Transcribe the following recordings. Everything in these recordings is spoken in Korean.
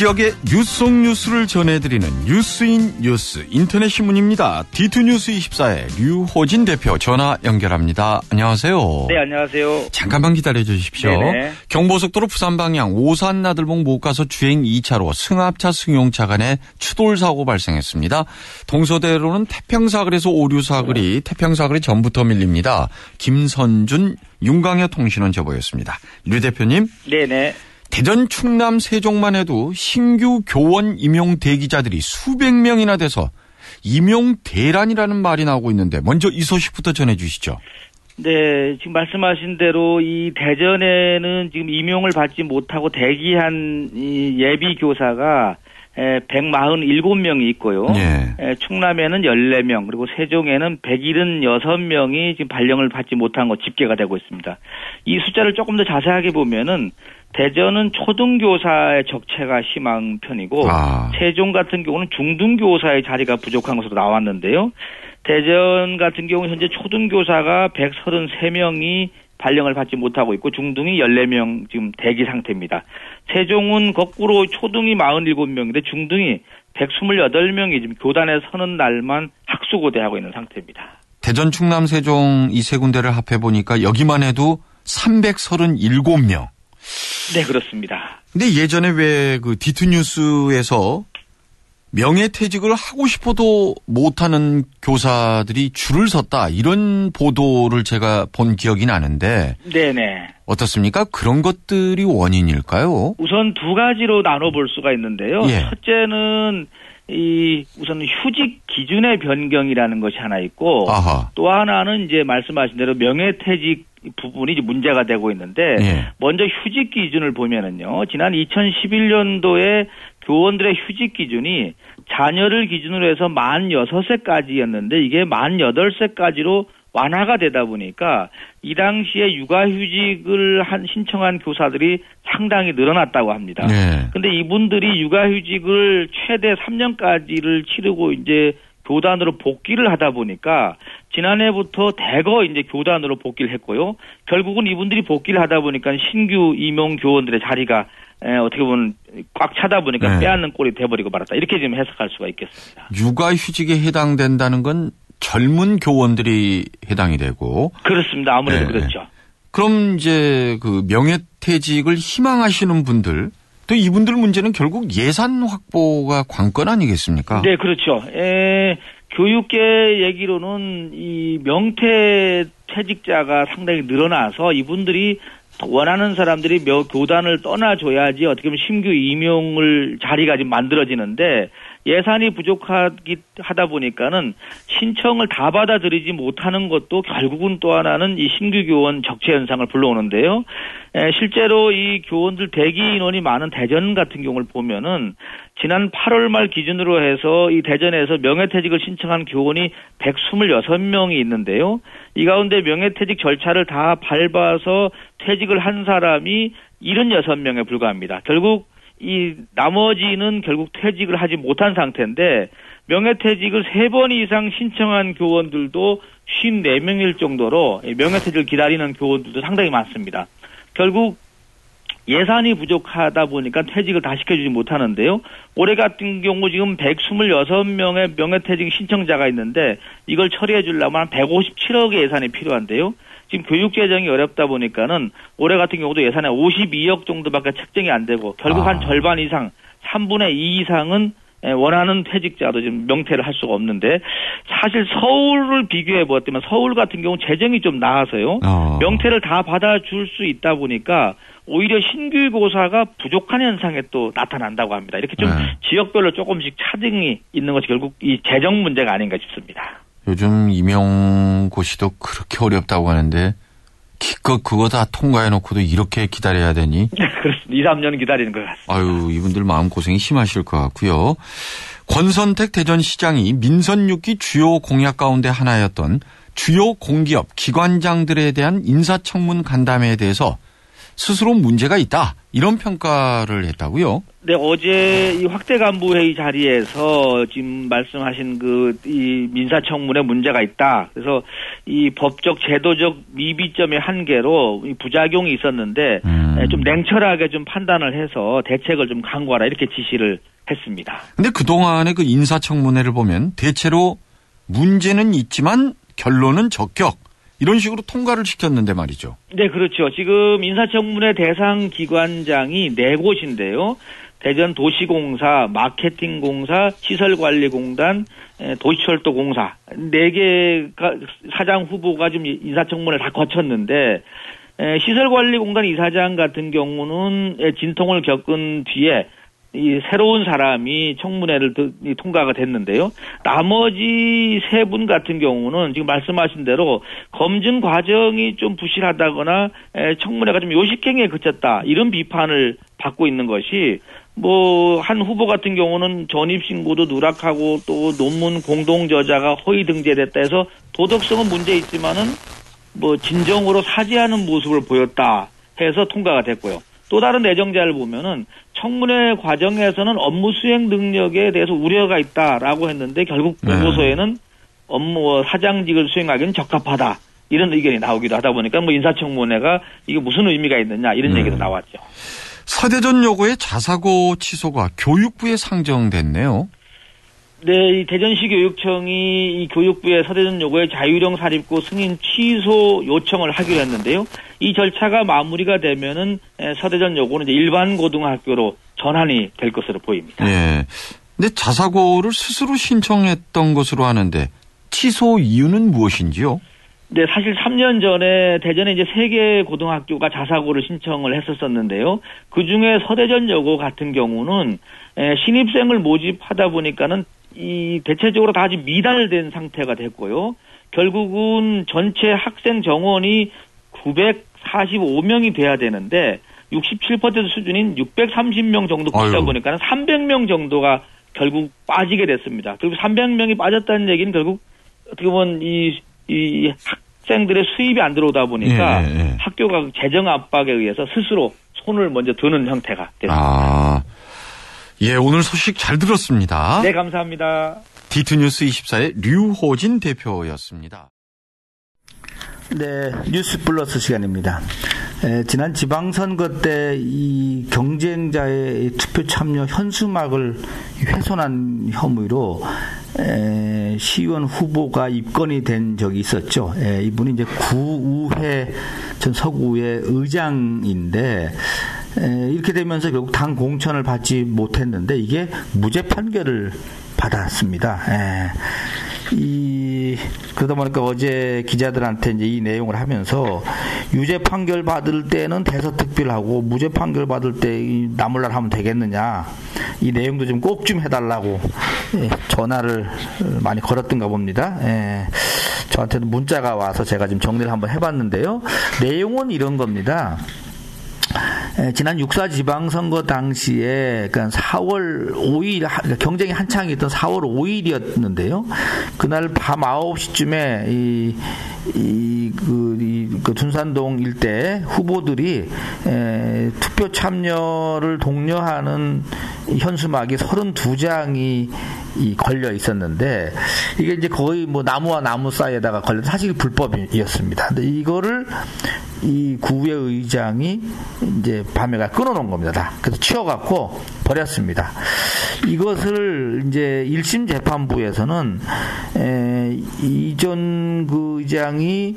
지역의 뉴스 속 뉴스를 전해드리는 뉴스인 뉴스 인터넷 신문입니다. D2뉴스24의 류호진 대표 전화 연결합니다. 안녕하세요. 네, 안녕하세요. 잠깐만 기다려주십시오. 네네. 경부고속도로 부산 방향 오산 나들봉 못 가서 주행 2차로 승합차 승용차 간에 추돌 사고 발생했습니다. 동서대로는 태평사거리에서 오류사거리, 태평사거리 전부터 밀립니다. 김선준 윤광여 통신원 제보였습니다. 류 대표님. 네네. 대전, 충남, 세종만 해도 신규 교원 임용 대기자들이 수백 명이나 돼서 임용 대란이라는 말이 나오고 있는데 먼저 이 소식부터 전해주시죠. 네, 지금 말씀하신 대로 이 대전에는 지금 임용을 받지 못하고 대기한 이 예비 교사가 147명이 있고요. 네. 충남에는 14명, 그리고 세종에는 176명이 지금 발령을 받지 못한 거 집계가 되고 있습니다. 이 숫자를 조금 더 자세하게 보면은 대전은 초등교사의 적체가 심한 편이고 세종 같은 경우는 중등교사의 자리가 부족한 것으로 나왔는데요. 대전 같은 경우 현재 초등교사가 133명이 발령을 받지 못하고 있고 중등이 14명 지금 대기 상태입니다. 세종은 거꾸로 초등이 47명인데 중등이 128명이 지금 교단에 서는 날만 학수고대하고 있는 상태입니다. 대전, 충남, 세종 이 세 군데를 합해보니까 여기만 해도 337명. 네, 그렇습니다. 근데 예전에 왜 그 D2뉴스에서 명예퇴직을 하고 싶어도 못하는 교사들이 줄을 섰다 이런 보도를 제가 본 기억이 나는데 네네. 어떻습니까? 그런 것들이 원인일까요? 우선 두 가지로 나눠볼 수가 있는데요. 예. 첫째는 우선 휴직 기준의 변경이라는 것이 하나 있고 아하. 또 하나는 이제 말씀하신 대로 명예퇴직 부분이 이제 문제가 되고 있는데 예. 먼저 휴직 기준을 보면은요. 지난 2011년도에 교원들의 휴직 기준이 자녀를 기준으로 해서 만 6세까지였는데 이게 만 8세까지로 완화가 되다 보니까 이 당시에 육아휴직을 신청한 교사들이 상당히 늘어났다고 합니다. 그런데 네. 이분들이 육아휴직을 최대 3년까지를 치르고 이제 교단으로 복귀를 하다 보니까 지난해부터 대거 이제 교단으로 복귀를 했고요. 결국은 이분들이 복귀를 하다 보니까 신규 임용 교원들의 자리가 어떻게 보면 꽉 차다 보니까 네. 빼앗는 꼴이 돼버리고 말았다. 이렇게 지금 해석할 수가 있겠습니다. 육아휴직에 해당된다는 건 젊은 교원들이 해당이 되고 그렇습니다. 아무래도 네. 그렇죠. 그럼 이제 그 명예퇴직을 희망하시는 분들 또 이분들 문제는 결국 예산 확보가 관건 아니겠습니까? 네, 그렇죠. 교육계 얘기로는 이 명퇴 퇴직자가 상당히 늘어나서 이분들이 원하는 사람들이 교단을 떠나줘야지 어떻게 보면 신규 임용을 자리가 지금 만들어지는데 예산이 부족하다 보니까는 신청을 다 받아들이지 못하는 것도 결국은 또 하나는 이 신규 교원 적체 현상을 불러오는데요. 실제로 이 교원들 대기 인원이 많은 대전 같은 경우를 보면은 지난 8월 말 기준으로 해서 이 대전에서 명예퇴직을 신청한 교원이 126명이 있는데요. 이 가운데 명예퇴직 절차를 다 밟아서 퇴직을 한 사람이 76명에 불과합니다. 결국 이 나머지는 결국 퇴직을 하지 못한 상태인데 명예퇴직을 3번 이상 신청한 교원들도 54명일 정도로 명예퇴직을 기다리는 교원들도 상당히 많습니다. 결국 예산이 부족하다 보니까 퇴직을 다 시켜주지 못하는데요. 올해 같은 경우 지금 126명의 명예퇴직 신청자가 있는데 이걸 처리해 주려면 한 157억의 예산이 필요한데요. 지금 교육 재정이 어렵다 보니까는 올해 같은 경우도 예산에 52억 정도밖에 책정이 안 되고 결국 한 절반 이상 3분의 2 이상은 원하는 퇴직자도 지금 명퇴를 할 수가 없는데 사실 서울을 비교해 보았더니 서울 같은 경우 재정이 좀 나아서요. 명퇴를 다 받아줄 수 있다 보니까 오히려 신규 교사가 부족한 현상에 또 나타난다고 합니다. 이렇게 좀 지역별로 조금씩 차등이 있는 것이 결국 이 재정 문제가 아닌가 싶습니다. 요즘 임용고시도 그렇게 어렵다고 하는데 기껏 그거 다 통과해놓고도 이렇게 기다려야 되니? 그렇습니다. 2, 3년 기다리는 것 같습니다. 아유, 이분들 마음고생이 심하실 것 같고요. 권선택 대전시장이 민선 6기 주요 공약 가운데 하나였던 주요 공기업, 기관장들에 대한 인사청문 간담회에 대해서 스스로 문제가 있다. 이런 평가를 했다고요? 네, 어제 이 확대 간부 회의 자리에서 지금 말씀하신 이 민사청문회 문제가 있다. 그래서 이 법적 제도적 미비점의 한계로 이 부작용이 있었는데 좀 냉철하게 좀 판단을 해서 대책을 좀 강구하라 이렇게 지시를 했습니다. 근데 그동안의 그 인사청문회를 보면 대체로 문제는 있지만 결론은 적격. 이런 식으로 통과를 시켰는데 말이죠. 네, 그렇죠. 지금 인사청문회 대상 기관장이 4곳인데요. 대전도시공사, 마케팅공사, 시설관리공단, 도시철도공사 4개가 사장 후보가 지금 인사청문회를 다 거쳤는데 시설관리공단 이사장 같은 경우는 진통을 겪은 뒤에 이 새로운 사람이 청문회를 통과가 됐는데요. 나머지 3분 같은 경우는 지금 말씀하신 대로 검증 과정이 좀 부실하다거나 청문회가 좀 요식행위에 그쳤다 이런 비판을 받고 있는 것이 한 후보 같은 경우는 전입신고도 누락하고 또 논문 공동 저자가 허위 등재됐다 해서 도덕성은 문제 있지만은 진정으로 사죄하는 모습을 보였다 해서 통과가 됐고요. 또 다른 내정자를 보면은 청문회 과정에서는 업무 수행 능력에 대해서 우려가 있다라고 했는데 결국 보고서에는 사장직을 수행하기는 적합하다 이런 의견이 나오기도 하다 보니까 인사청문회가 이게 무슨 의미가 있느냐 이런 얘기도 나왔죠. 서대전 요구의 자사고 취소가 교육부에 상정됐네요. 네, 이 대전시 교육청이 이 교육부의 서대전 요구의 자유령 사립고 승인 취소 요청을 하기로 했는데요. 이 절차가 마무리가 되면은 서대전 요구는 이제 일반 고등학교로 전환이 될 것으로 보입니다. 네. 근데 자사고를 스스로 신청했던 것으로 하는데 취소 이유는 무엇인지요? 네, 사실 3년 전에 대전에 이제 3개 고등학교가 자사고를 신청을 했었었는데요. 그 중에 서대전 여고 같은 경우는 신입생을 모집하다 보니까는 이 대체적으로 다 아직 미달된 상태가 됐고요. 결국은 전체 학생 정원이 945명이 돼야 되는데 67% 수준인 630명 정도 붙다 보니까 300명 정도가 결국 빠지게 됐습니다. 그리고 300명이 빠졌다는 얘기는 결국 어떻게 보면 이 학생들의 수입이 안 들어오다 보니까 학교가 재정 압박에 의해서 스스로 손을 먼저 드는 형태가 됐습니다. 예, 오늘 소식 잘 들었습니다. 네, 감사합니다. D2뉴스 24의 류호진 대표였습니다. 네, 뉴스 플러스 시간입니다. 지난 지방선거 때 이 경쟁자의 투표 참여 현수막을 훼손한 혐의로 시의원 후보가 입건이 된 적이 있었죠. 이분이 이제 구우회 전 서구의 의장인데 이렇게 되면서 결국 당 공천을 받지 못했는데 이게 무죄 판결을 받았습니다. 그러다 보니까 어제 기자들한테 이제 이 내용을 하면서 유죄 판결 받을 때는 대서특필하고 무죄 판결 받을 때 나몰라라 하면 되겠느냐 이 내용도 좀 꼭 좀 해달라고 전화를 많이 걸었던가 봅니다. 저한테도 문자가 와서 제가 지금 정리를 한번 해봤는데요. 내용은 이런 겁니다. 지난 6.4 지방선거 당시에, 그러니까 4월 5일, 경쟁이 한창 있던 4월 5일이었는데요. 그날 밤 9시쯤에 그 둔산동 일대 후보들이 투표 참여를 독려하는 현수막이 32장이 걸려 있었는데 이게 이제 거의 나무와 나무 사이에다가 걸려 사실 불법이었습니다. 근데 이거를 이 구의 의장이 이제 밤에가 끊어놓은 겁니다. 그래서 치워갖고 버렸습니다. 이것을 이제 1심 재판부에서는 이전 그 의장이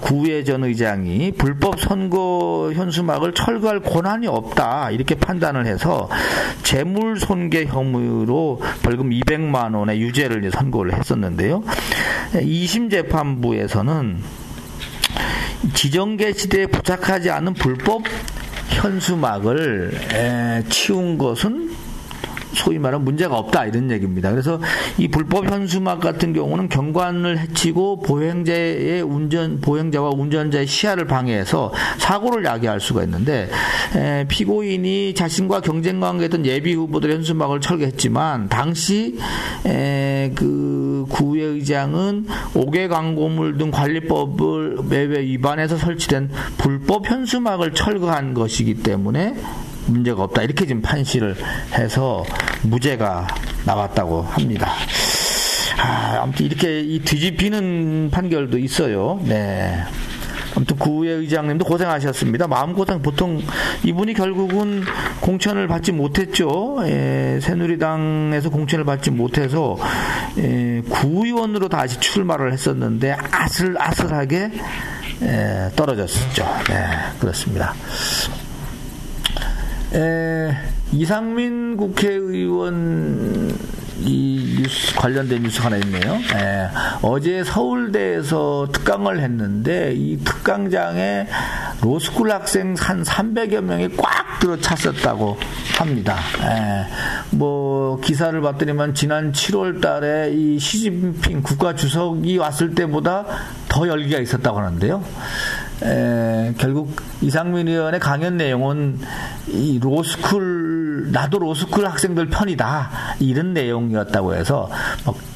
구의 전 의장이 불법 선거 현수막을 철거할 권한이 없다 이렇게 판단을 해서 재물손괴 혐의로 벌금 200만 원의 유죄를 선고를 했었는데요. 2심 재판부에서는 지정계 시대에 부착하지 않은 불법 현수막을 치운 것은 소위 말하면 문제가 없다 이런 얘기입니다. 그래서 이 불법 현수막 같은 경우는 경관을 해치고 보행자와 운전자의 시야를 방해해서 사고를 야기할 수가 있는데 피고인이 자신과 경쟁 관계했던 예비 후보들의 현수막을 철거했지만 당시 그 구의회의장은 5개 광고물 등 관리법을 매회 위반해서 설치된 불법 현수막을 철거한 것이기 때문에 문제가 없다. 이렇게 지금 판시를 해서 무죄가 나왔다고 합니다. 아무튼 이렇게 이 뒤집히는 판결도 있어요. 네. 아무튼 구의회 의장님도 고생하셨습니다. 마음고생 보통 이분이 결국은 공천을 받지 못했죠. 새누리당에서 공천을 받지 못해서 구의원으로 다시 출마를 했었는데 아슬아슬하게 떨어졌었죠. 네, 그렇습니다. 이상민 국회의원 이 뉴스 관련된 뉴스가 하나 있네요. 어제 서울대에서 특강을 했는데 이 특강장에 로스쿨 학생 한 300여 명이 꽉 들어찼었다고 합니다. 뭐 기사를 봤더니만 지난 7월 달에 이 시진핑 국가주석이 왔을 때보다 더 열기가 있었다고 하는데요. 결국 이상민 의원의 강연 내용은 이 나도 로스쿨 학생들 편이다 이런 내용이었다고 해서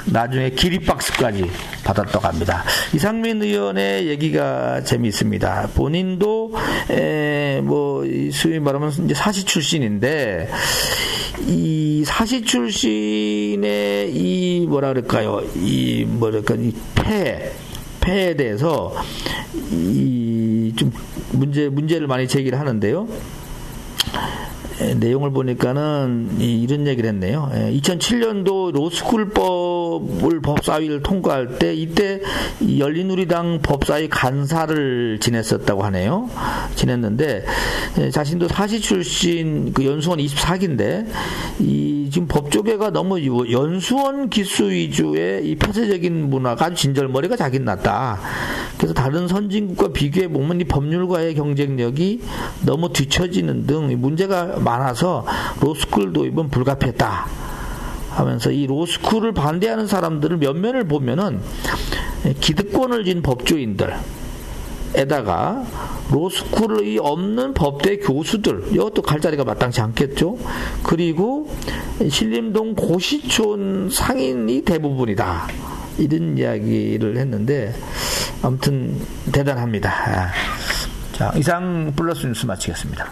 나중에 기립박수까지 받았다고 합니다. 이상민 의원의 얘기가 재미있습니다. 본인도 뭐 소위 말하면 이제 사시 출신인데 이 사시 출신의 이 뭐라 그럴까요? 이 폐에 대해서 좀 문제를 많이 제기를 하는데요. 내용을 보니까는 이런 얘기를 했네요. 2007년도 로스쿨법을 법사위를 통과할 때 이때 열린우리당 법사위 간사를 지냈었다고 하네요. 지냈는데 자신도 사시 출신 그 연수원 24기인데 이 지금 법조계가 너무 연수원 기수 위주의 이 폐쇄적인 문화가 아주 진절머리가 자긴 났다. 그래서 다른 선진국과 비교해 보면 이 법률과의 경쟁력이 너무 뒤처지는 등 문제가 많아서 로스쿨 도입은 불가피했다 하면서 이 로스쿨을 반대하는 사람들을 면면을 보면은 기득권을 진 법조인들 에다가 로스쿨이 없는 법대 교수들 이것도 갈 자리가 마땅치 않겠죠. 그리고 신림동 고시촌 상인이 대부분이다 이런 이야기를 했는데 아무튼 대단합니다. 자, 이상 플러스 뉴스 마치겠습니다.